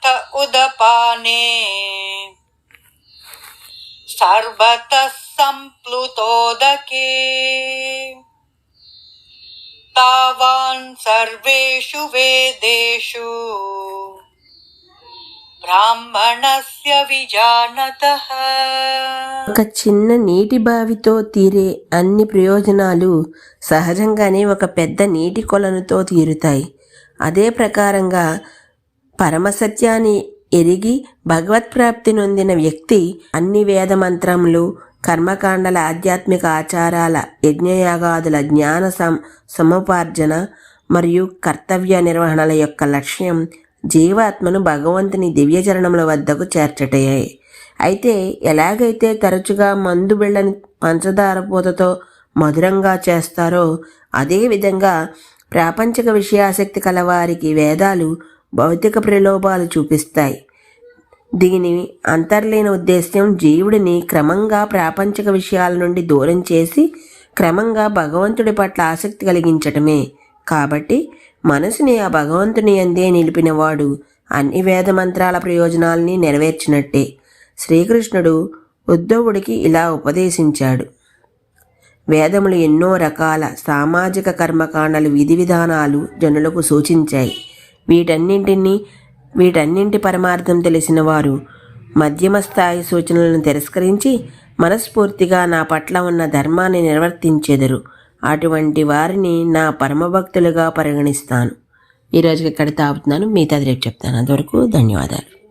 उदपाने सर्वतः सम्प्लुतोदके तावान् सर्वेषु वेदेषु బ్రాహ్మణస్య విజానతః. ఒక చిన్న నీటి బావితో తీరే అన్ని ప్రయోజనాలు సహజంగానే ఒక పెద్ద నీటి కొలనుతో తీరుతాయి. అదే ప్రకారంగా పరమసత్యాన్ని ఎరిగి భగవత్ప్రాప్తి నొందిన వ్యక్తి అన్ని వేద మంత్రములు, కర్మకాండల, ఆధ్యాత్మిక ఆచారాల, యజ్ఞయాగాదుల జ్ఞాన సముపార్జన మరియు కర్తవ్య నిర్వహణల యొక్క లక్ష్యం జీవాత్మను భగవంతుని దివ్యచరణముల వద్దకు చేర్చటయే. అయితే ఎలాగైతే తరచుగా మందు బిళ్ళని పంచదార పూతతో మధురంగా చేస్తారో అదేవిధంగా ప్రాపంచిక విషయాసక్తి కలవారికి వేదాలు భౌతిక ప్రలోభాలు చూపిస్తాయి. దీని అంతర్లీన ఉద్దేశ్యం జీవుడిని క్రమంగా ప్రాపంచిక విషయాల నుండి దూరం చేసి క్రమంగా భగవంతుడి పట్ల ఆసక్తి కలిగించటమే. కాబట్టి మనసుని ఆ భగవంతుని యందే నిలిపినవాడు అన్ని వేద మంత్రాల ప్రయోజనాల్ని నెరవేర్చినట్టే. శ్రీకృష్ణుడు ఉద్ధవుడికి ఇలా ఉపదేశించాడు. వేదములు ఎన్నో రకాల సామాజిక కర్మకాండలు, విధి విధానాలు జనులకు సూచించాయి. వీటన్నింటి పరమార్థం తెలిసిన వారు మధ్యమ స్థాయి సూచనలను తిరస్కరించి మనస్ఫూర్తిగా నా పట్ల ఉన్న ధర్మాన్ని నిర్వర్తించెదరు. అటువంటి వారిని నా పరమభక్తులుగా పరిగణిస్తాను. ఈరోజుకి ఇక్కడ తాపుతున్నాను. మిగతాది రేపు చెప్తాను. అంతవరకు ధన్యవాదాలు.